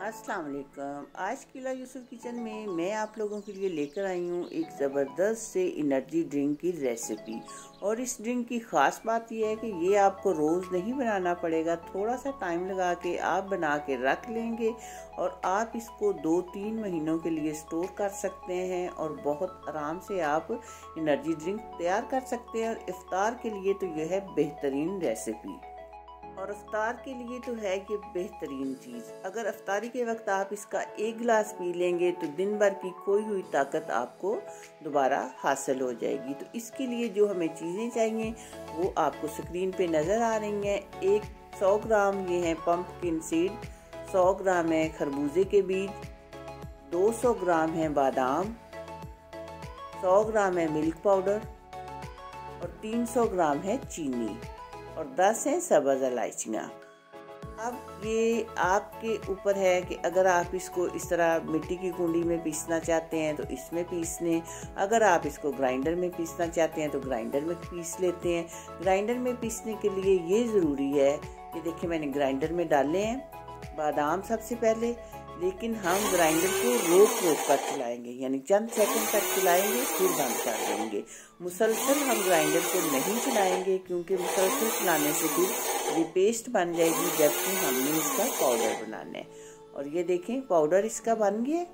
अस्सलाम वालेकुम। आज किला यूसुफ किचन में मैं आप लोगों के लिए लेकर आई हूँ एक ज़बरदस्त से एनर्जी ड्रिंक की रेसिपी। और इस ड्रिंक की ख़ास बात यह है कि ये आपको रोज़ नहीं बनाना पड़ेगा, थोड़ा सा टाइम लगा के आप बना के रख लेंगे और आप इसको 2-3 महीनों के लिए स्टोर कर सकते हैं और बहुत आराम से आप एनर्जी ड्रिंक तैयार कर सकते हैं। और इफ्तार के लिए तो यह है बेहतरीन रेसिपी, और अफ्तार के लिए तो है ये बेहतरीन चीज़। अगर अफ्तारी के वक्त आप इसका 1 गिलास पी लेंगे तो दिन भर की खोई हुई ताकत आपको दोबारा हासिल हो जाएगी। तो इसके लिए जो हमें चीज़ें चाहिए वो आपको स्क्रीन पे नज़र आ रही हैं। 100 ग्राम ये है पम्पकिन सीड, 100 ग्राम है खरबूजे के बीज, 200 ग्राम है बादाम, 100 ग्राम है मिल्क पाउडर और 300 ग्राम है चीनी और 10 हैं सब्ज़ इलायचियाँ। अब ये आपके ऊपर है कि अगर आप इसको इस तरह मिट्टी की कुंडी में पीसना चाहते हैं तो इसमें पीस लें, अगर आप इसको ग्राइंडर में पीसना चाहते हैं तो ग्राइंडर में पीस लेते हैं। ग्राइंडर में पीसने के लिए ये ज़रूरी है कि देखिए मैंने ग्राइंडर में डाले हैं बादाम सबसे पहले, लेकिन हम ग्राइंडर को रोक कर चलाएंगे, यानी चंद सेकंड तक चलाएंगे फिर बंद कर देंगे। मुसलसल हम ग्राइंडर को नहीं चलाएंगे क्योंकि मुसलसल चलाने से फिर ये पेस्ट बन जाएगी, जबकि हमने इसका पाउडर बनाना है। और ये देखें पाउडर इसका बन गया।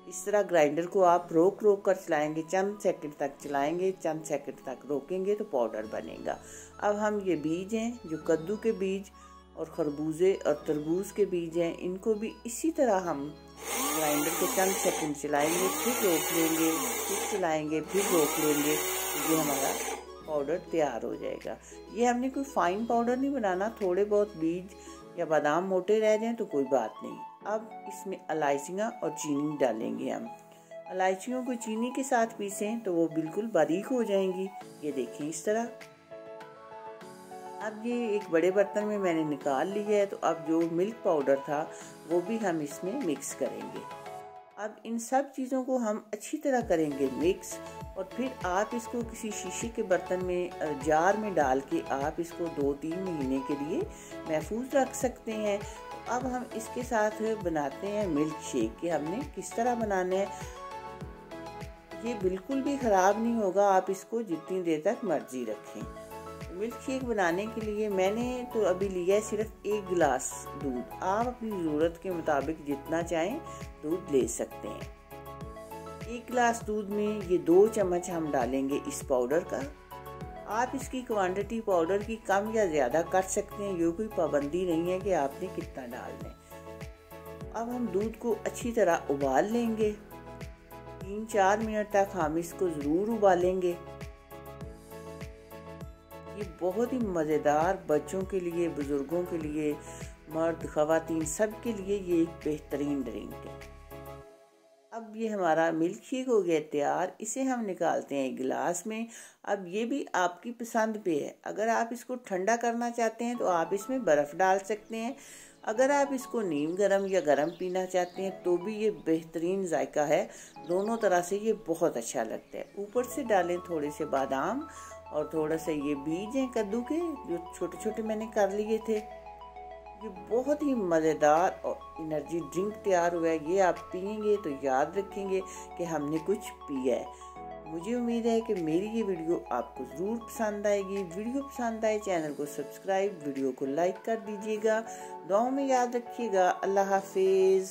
इस तरह ग्राइंडर को आप रोक कर चलाएंगे, चंद सेकंड तक चलाएंगे, चंद सेकंड तक रोकेंगे तो पाउडर बनेगा। अब हम ये बीज हैं जो कद्दू के बीज और खरबूजे और तरबूज के बीज हैं, इनको भी इसी तरह हम ग्राइंडर को चंद सेकंड चलाएंगे, फिर रोक लेंगे, फिर चलाएंगे, फिर रोक लेंगे, ये हमारा पाउडर तैयार हो जाएगा। ये हमने कोई फाइन पाउडर नहीं बनाना, थोड़े बहुत बीज या बादाम मोटे रह जाएं तो कोई बात नहीं। अब इसमें इलायचियाँ और चीनी डालेंगे हम। इलायचियों को चीनी के साथ पीसें तो वो बिल्कुल बारीक हो जाएंगी, ये देखें इस तरह। अब ये एक बड़े बर्तन में मैंने निकाल लिया है, तो अब जो मिल्क पाउडर था वो भी हम इसमें मिक्स करेंगे। अब इन सब चीज़ों को हम अच्छी तरह करेंगे मिक्स, और फिर आप इसको किसी शीशे के बर्तन में जार में डाल के आप इसको 2-3 महीने के लिए महफूज रख सकते हैं। अब हम इसके साथ बनाते हैं मिल्क शेक कि हमने किस तरह बनाना है। ये बिल्कुल भी ख़राब नहीं होगा, आप इसको जितनी देर तक मर्जी रखें। मिल्क शेक बनाने के लिए मैंने तो अभी लिया है सिर्फ 1 गिलास दूध। आप अपनी ज़रूरत के मुताबिक जितना चाहें दूध ले सकते हैं। 1 गिलास दूध में ये 2 चम्मच हम डालेंगे इस पाउडर का। आप इसकी क्वांटिटी पाउडर की कम या ज़्यादा कर सकते हैं, ये कोई पाबंदी नहीं है कि आपने कितना डालना है। अब हम दूध को अच्छी तरह उबाल लेंगे, 3-4 मिनट तक हम इसको ज़रूर उबालेंगे। ये बहुत ही मज़ेदार, बच्चों के लिए, बुज़ुर्गों के लिए, मर्द ख़वातीन सब के लिए ये एक बेहतरीन ड्रिंक है। अब ये हमारा मिल्क शेक हो गया तैयार, इसे हम निकालते हैं एक गिलास में। अब ये भी आपकी पसंद पे है, अगर आप इसको ठंडा करना चाहते हैं तो आप इसमें बर्फ़ डाल सकते हैं। अगर आप इसको नीम गर्म या गर्म पीना चाहते हैं तो भी ये बेहतरीन जायका है, दोनों तरह से ये बहुत अच्छा लगता है। ऊपर से डालें थोड़े से बादाम और थोड़ा सा ये बीज हैं कद्दू के जो छोटे छोटे मैंने कर लिए थे। ये बहुत ही मज़ेदार और एनर्जी ड्रिंक तैयार हुआ है। ये आप पियेंगे तो याद रखेंगे कि हमने कुछ पिया है। मुझे उम्मीद है कि मेरी ये वीडियो आपको ज़रूर पसंद आएगी। वीडियो पसंद आए चैनल को सब्सक्राइब, वीडियो को लाइक कर दीजिएगा। दुआओं में याद रखिएगा। अल्लाह हाफिज़।